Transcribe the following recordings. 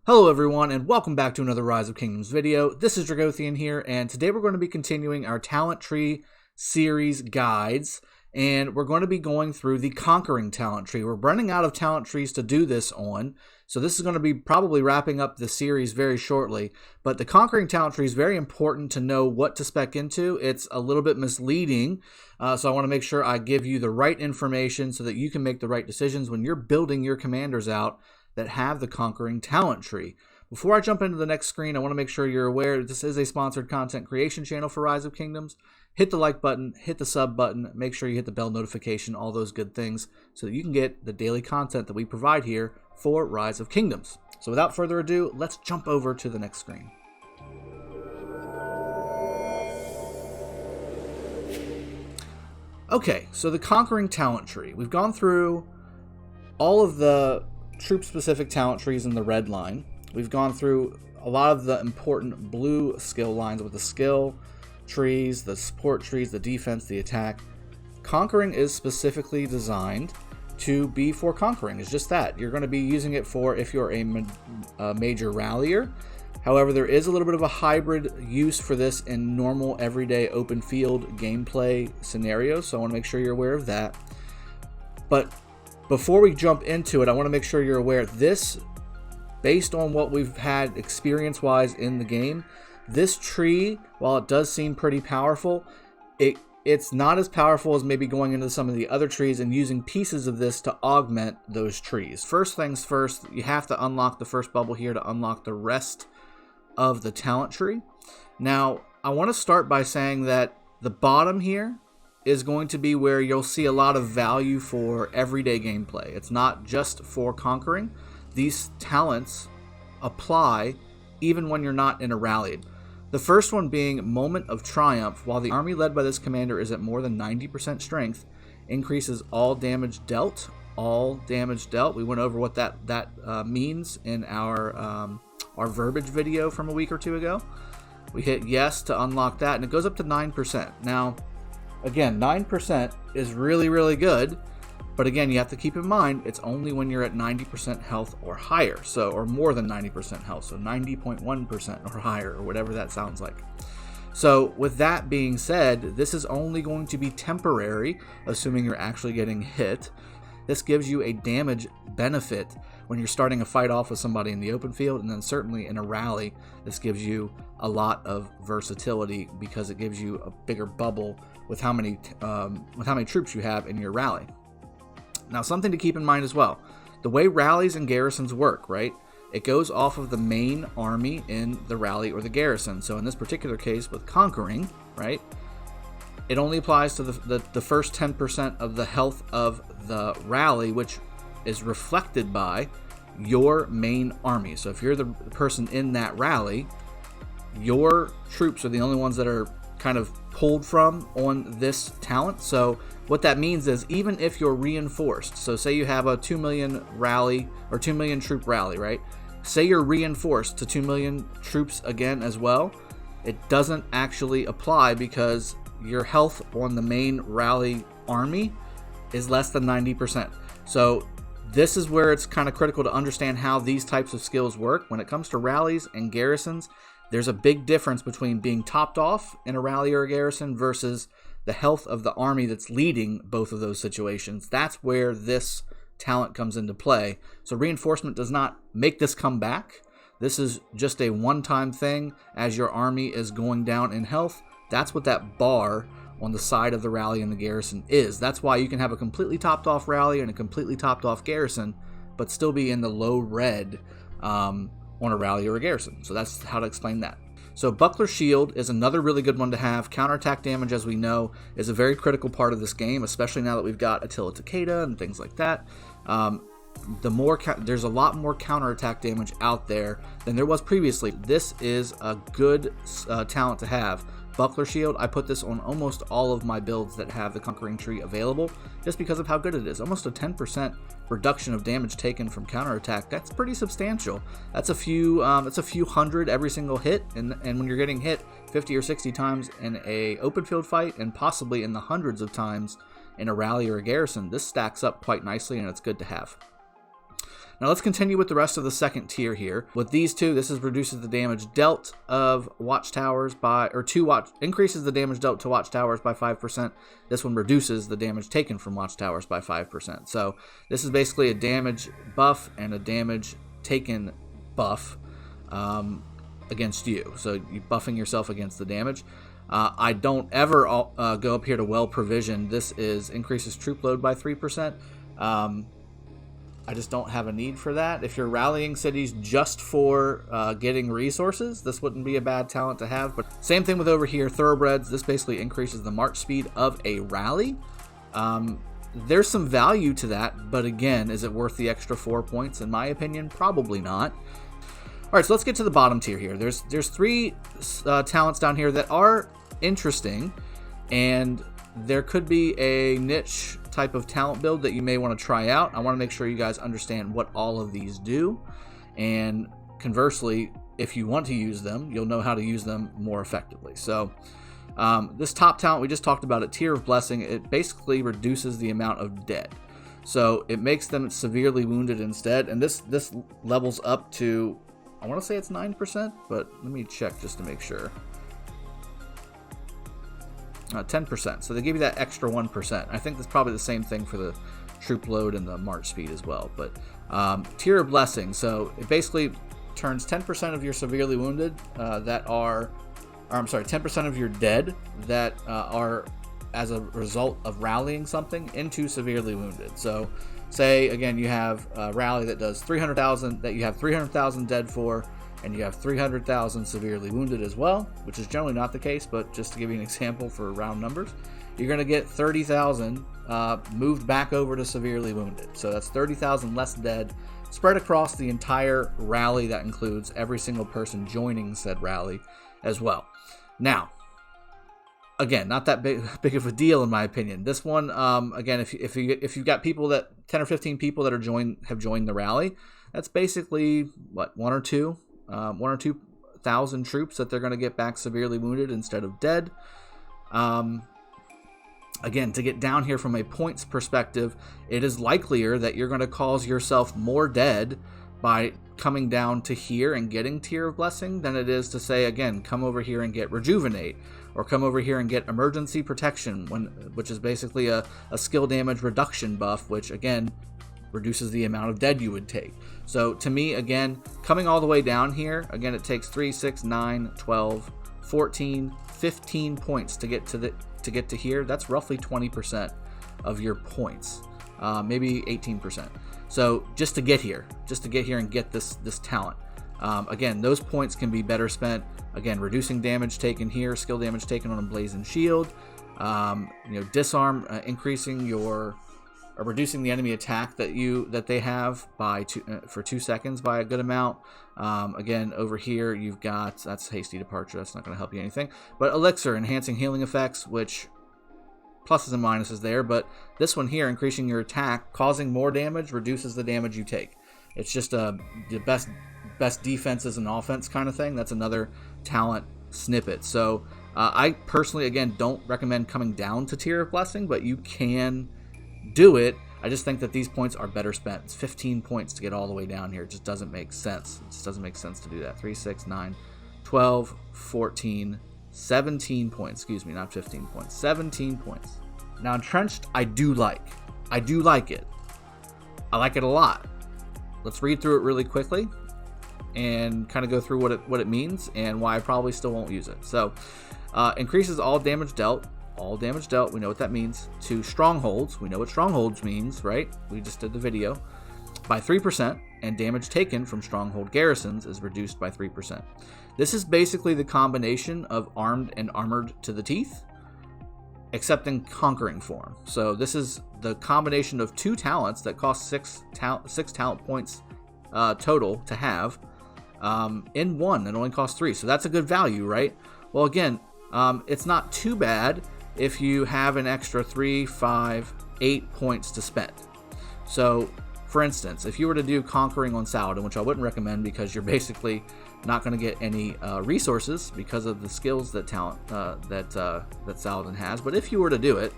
Hello everyone, and welcome back to another Rise of Kingdoms video. This is Dragothien here, and today we're going to be continuing our Talent Tree series guides, and we're going to be going through the Conquering Talent Tree. We're running out of talent trees to do this on, so this is going to be probably wrapping up the series very shortly, but the Conquering Talent Tree is very important to know what to spec into. It's a little bit misleading, so I want to make sure I give you the right information so that you can make the right decisions when you're building your commanders out that have the Conquering Talent Tree. Before I jump into the next screen, I want to make sure you're aware that this is a sponsored content creation channel for Rise of Kingdoms. Hit the like button, hit the sub button, make sure you hit the bell notification, all those good things, so that you can get the daily content that we provide here for Rise of Kingdoms. So without further ado, let's jump over to the next screen. Okay, so the Conquering Talent Tree. We've gone through all of the troop-specific talent trees in the red line. We've gone through a lot of the important blue skill lines with the skill trees, the support trees, the defense, the attack. Conquering is specifically designed to be for conquering. It's just that. You're going to be using it for if you're a major rallier. However, there is a little bit of a hybrid use for this in normal, everyday, open field gameplay scenarios, so I want to make sure you're aware of that. But before we jump into it, I want to make sure you're aware this, based on what we've had experience-wise in the game, this tree, while it does seem pretty powerful, it's not as powerful as maybe going into some of the other trees and using pieces of this to augment those trees. First things first, you have to unlock the first bubble here to unlock the rest of the talent tree. Now, I want to start by saying that the bottom here is going to be where you'll see a lot of value for everyday gameplay. It's not just for conquering. These talents apply even when you're not in a rally. The first one being Moment of Triumph. While the army led by this commander is at more than 90% strength, increases all damage dealt. All damage dealt. We went over what that means in our verbiage video from a week or two ago. We hit yes to unlock that, and it goes up to 9%. Now, again, 9% is really, really good, but again, you have to keep in mind, it's only when you're at 90% health or higher, or more than 90% health, so 90.1% or higher, or whatever that sounds like. So with that being said, this is only going to be temporary, assuming you're actually getting hit. This gives you a damage benefit when you're starting a fight off with somebody in the open field, and then certainly in a rally, this gives you a lot of versatility because it gives you a bigger bubble with how many troops you have in your rally. Now, something to keep in mind as well, the way rallies and garrisons work, right? It goes off of the main army in the rally or the garrison. So in this particular case with conquering, right, it only applies to the first 10% of the health of the rally, which is reflected by your main army. So if you're the person in that rally, your troops are the only ones that are kind of pulled from on this talent. So what that means is even if you're reinforced, so say you have a 2 million rally or 2 million troop rally, right? Say you're reinforced to 2 million troops again as well, it doesn't actually apply because your health on the main rally army is less than 90%. So this is where it's kind of critical to understand how these types of skills work. When it comes to rallies and garrisons, there's a big difference between being topped off in a rally or a garrison versus the health of the army that's leading both of those situations. That's where this talent comes into play. So reinforcement does not make this come back. This is just a one-time thing as your army is going down in health. That's what that bar on the side of the rally and the garrison is. That's why you can have a completely topped off rally and a completely topped off garrison, but still be in the low red on a rally or a garrison. So that's how to explain that. So Buckler Shield is another really good one to have. Counterattack damage, as we know, is a very critical part of this game, especially now that we've got Attila Takeda and things like that. There's a lot more counterattack damage out there than there was previously. This is a good talent to have. Buckler Shield, I put this on almost all of my builds that have the Conquering Tree available, just because of how good it is. Almost a 10% reduction of damage taken from counterattack. That's pretty substantial. That's a few hundred every single hit, and when you're getting hit 50 or 60 times in a open field fight, and possibly in the hundreds of times in a rally or a garrison, this stacks up quite nicely, and it's good to have. Now let's continue with the rest of the second tier here. With these two, this reduces the damage dealt of watchtowers by, or increases the damage dealt to watchtowers by 5%. This one reduces the damage taken from watchtowers by 5%. So this is basically a damage buff and a damage taken buff against you. So you're buffing yourself against the damage. I don't ever go up here to well provision. This increases troop load by 3%. I just don't have a need for that. If you're rallying cities just for getting resources, this wouldn't be a bad talent to have. But same thing with over here, thoroughbreds. This basically increases the march speed of a rally. There's some value to that, but again, is it worth the extra 4 points? In my opinion, probably not. All right, so let's get to the bottom tier here. There's 3 talents down here that are interesting, and there could be a niche type of talent build that you may want to try out. I want to make sure you guys understand what all of these do, and conversely, if you want to use them, you'll know how to use them more effectively. So this top talent we just talked about, at Tier of Blessing, it basically reduces the amount of dead. So it makes them severely wounded instead, and this levels up to, I want to say it's 9%, but let me check just to make sure. 10%. So they give you that extra 1%. I think that's probably the same thing for the troop load and the march speed as well. But Tier of Blessing. So it basically turns 10% of your severely wounded 10% of your dead that are as a result of rallying something into severely wounded. So say again you have a rally that does 300,000, that you have 300,000 dead for, and you have 300,000 severely wounded as well, which is generally not the case, but just to give you an example for round numbers, you're going to get 30,000 moved back over to severely wounded. So that's 30,000 less dead spread across the entire rally. That includes every single person joining said rally as well. Now, again, not that big of a deal in my opinion. This one, again, if you've got people that 10 or 15 people that have joined the rally, that's basically what, 1 or 2,000 troops that they're going to get back severely wounded instead of dead. Again, to get down here from a points perspective, it is likelier that you're going to cause yourself more dead by coming down to here and getting Tier of Blessing than it is to say, again, come over here and get Rejuvenate, or come over here and get Emergency Protection, which is basically a skill damage reduction buff, which again reduces the amount of dead you would take. So to me, again, coming all the way down here, again, it takes 3, 6, 9, 12, 14, 15 points to get to here. That's roughly 20% of your points, maybe 18%. So just to get here and get this talent. Again, those points can be better spent, again, reducing damage taken here, skill damage taken on a Blazing Shield, disarm, reducing the enemy attack that they have for 2 seconds by a good amount. Again, over here you've got, that's Hasty Departure, that's not going to help you anything, but Elixir, enhancing healing effects, which pluses and minuses there, but this one here, increasing your attack, causing more damage, reduces the damage you take. It's just the best defenses and offense kind of thing. That's another talent snippet. So I personally, again, don't recommend coming down to Tier of Blessing, but you can do it. I just think that these points are better spent. It's 15 points to get all the way down here. It just doesn't make sense. It just doesn't make sense to do that. 3, 6, 9, 12, 14, 17 points. Excuse me, not 15 points. 17 points. Now, Entrenched, I do like it. I like it a lot. Let's read through it really quickly and kind of go through what it means and why I probably still won't use it. So, increases all damage dealt. All damage dealt, we know what that means. To strongholds, we know what strongholds means, right? We just did the video. By 3%, and damage taken from stronghold garrisons is reduced by 3%. This is basically the combination of armed and armored to the teeth, except in conquering form. So this is the combination of 2 talents that cost 6 talent points total to have in one that only costs 3. So that's a good value, right? Well, again, it's not too bad if you have an extra 3, 5, 8 points to spend. So, for instance, if you were to do Conquering on Saladin, which I wouldn't recommend because you're basically not going to get any resources because of the skills that Saladin has. But if you were to do it,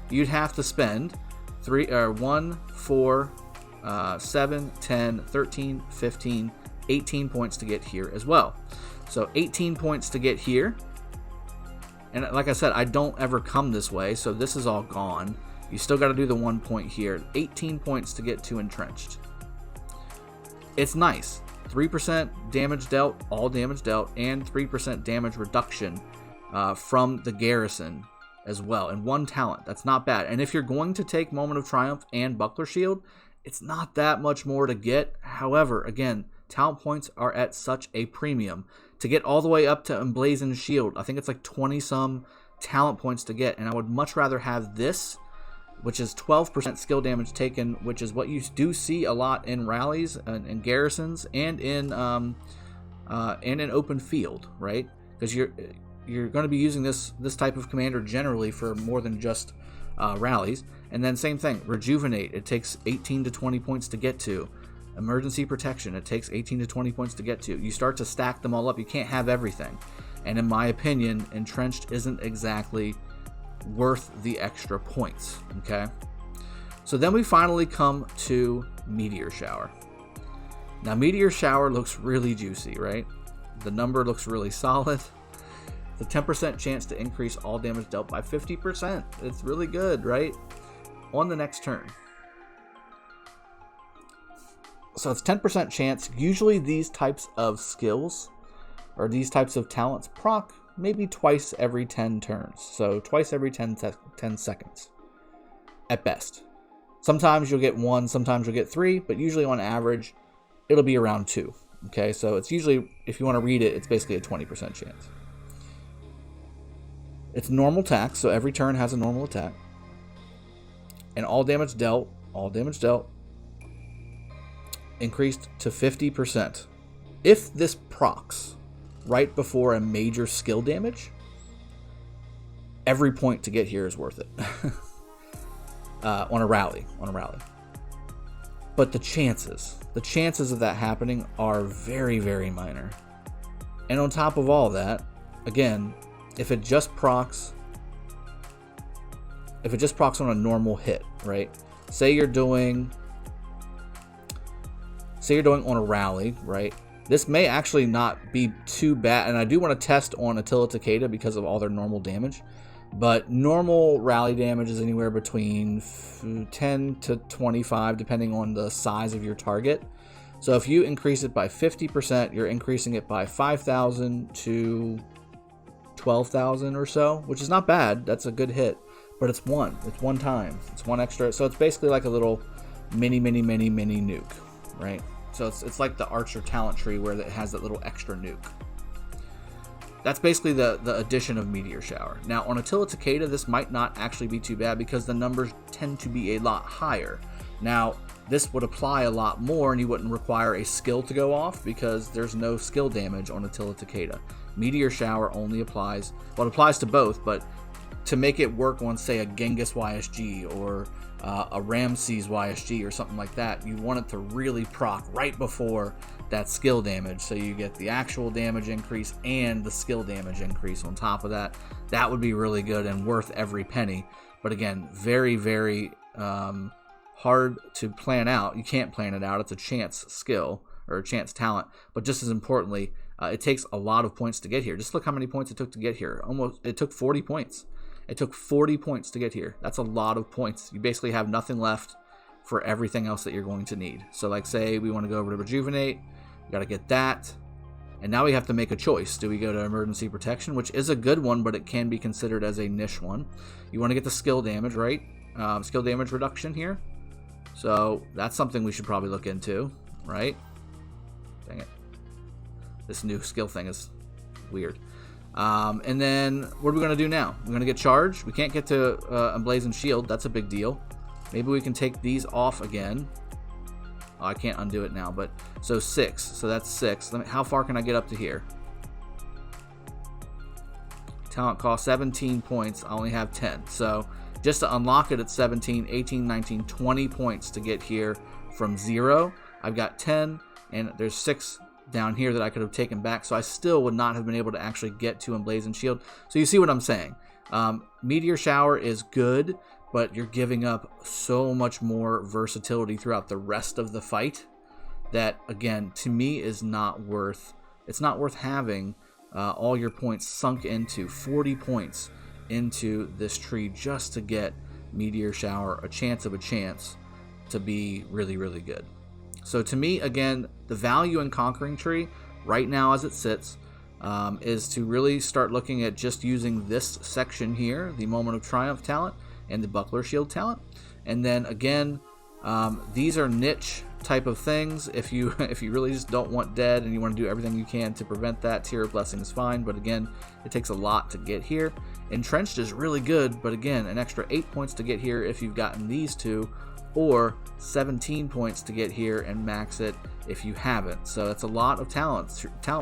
you'd have to spend 1, 4, 7, 10, 13, 15, 18 points to get here as well. So 18 points to get here. And like I said, I don't ever come this way, so this is all gone. You still got to do the 1 point here. 18 points to get to Entrenched. It's nice. 3% damage dealt, all damage dealt, and 3% damage reduction from the garrison as well. And 1 talent. That's not bad. And if you're going to take Moment of Triumph and Buckler Shield, it's not that much more to get. However, again, talent points are at such a premium. To get all the way up to Emblazoned Shield, I think it's like 20-some talent points to get. And I would much rather have this, which is 12% skill damage taken, which is what you do see a lot in rallies and garrisons and in open field, right? Because you're going to be using this type of commander generally for more than just rallies. And then same thing, Rejuvenate, it takes 18 to 20 points to get to. Emergency Protection, it takes 18 to 20 points to get to. You start to stack them all up. You can't have everything. And in my opinion, Entrenched isn't exactly worth the extra points, okay? So then we finally come to Meteor Shower. Now, Meteor Shower looks really juicy, right? The number looks really solid. The 10% chance to increase all damage dealt by 50%. It's really good, right? On the next turn. So it's 10% chance. Usually these types of skills or these types of talents proc maybe twice every 10 turns. So twice every 10 seconds at best. Sometimes you'll get 1, sometimes you'll get 3, but usually on average it'll be around 2. Okay, so it's usually, if you want to read it, it's basically a 20% chance. It's normal attack, so every turn has a normal attack. And all damage dealt, increased to 50%. If this procs right before a major skill damage, every point to get here is worth it. on a rally. But the chances of that happening are very, very minor. And on top of all that, again, if it just procs on a normal hit, right? Say you're doing on a rally, right? This may actually not be too bad, and I do want to test on Attila Takeda because of all their normal damage. But normal rally damage is anywhere between 10 to 25, depending on the size of your target. So if you increase it by 50%, you're increasing it by 5,000 to 12,000 or so, which is not bad. That's a good hit, but it's one time. It's one extra. So it's basically like a little mini nuke, right? So it's like the Archer talent tree where it has that little extra nuke. That's basically the addition of Meteor Shower. Now, on Attila Takeda, this might not actually be too bad because the numbers tend to be a lot higher. Now, this would apply a lot more and you wouldn't require a skill to go off because there's no skill damage on Attila Takeda. Meteor Shower only applies, well, it applies to both, but to make it work on, say, a Genghis YSG or a Ramses YSG or something like that, you want it to really proc right before that skill damage, so you get the actual damage increase and the skill damage increase on top of that. That would be really good and worth every penny. But again, very, very hard to plan out. You can't plan it out. It's a chance skill or a chance talent. But just as importantly, it takes a lot of points to get here. Just look how many points it took to get here. It took 40 points. It took 40 points to get here. That's a lot of points. You basically have nothing left for everything else that you're going to need. So like say we want to go over to Rejuvenate, you got to get that. And now we have to make a choice. Do we go to Emergency Protection, which is a good one, but it can be considered as a niche one. You want to get the skill damage, right? Skill damage reduction here. So that's something we should probably look into, right? Dang it. This new skill thing is weird. And then what are we going to do now? We're going to get charged. We can't get to Emblazoned Shield. That's a big deal. Maybe we can take these off again. Oh, I can't undo it now, but so 6. So that's 6. How far can I get up to here? Talent cost 17 points. I only have 10. So just to unlock it at 17, 18, 19, 20 points to get here from 0. I've got 10, and there's 6 down here that I could have taken back, so I still would not have been able to actually get to Emblazoned Shield. So you see what I'm saying. Meteor Shower is good, but you're giving up so much more versatility throughout the rest of the fight that, again, to me is not worth, it's not worth having all your points sunk into 40 points into this tree just to get Meteor Shower, a chance to be really, really good. So to me, again, the value in Conquering Tree right now as it sits is to really start looking at just using this section here, the Moment of Triumph talent and the Buckler Shield talent. And then again, these are niche type of things. If you really just don't want dead and you want to do everything you can to prevent that, Tear of Blessing is fine, but again, it takes a lot to get here. Entrenched is really good, but again, an extra 8 points to get here if you've gotten these two, or 17 points to get here and max it if you haven't. So it's a lot of talent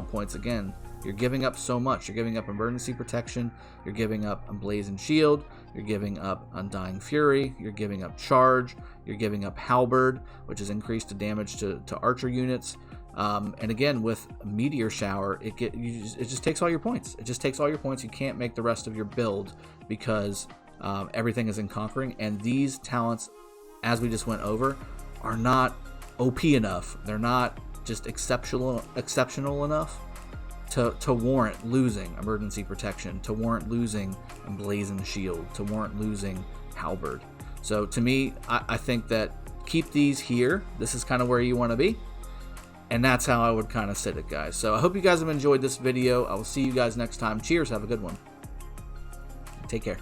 points. Again, you're giving up so much. You're giving up Emergency Protection, you're giving up Emblazoned Shield, you're giving up Undying Fury, you're giving up Charge, you're giving up Halberd, which is increased to damage to archer units. And again, with Meteor Shower, it just takes all your points. It just takes all your points. You can't make the rest of your build because everything is in Conquering, and these talents, as we just went over, are not OP enough. They're not just exceptional enough to warrant losing Emergency Protection, to warrant losing Emblazoned Shield, to warrant losing Halberd. So to me, I think that keep these here. This is kind of where you want to be. And that's how I would kind of sit it, guys. So I hope you guys have enjoyed this video. I will see you guys next time. Cheers. Have a good one. Take care.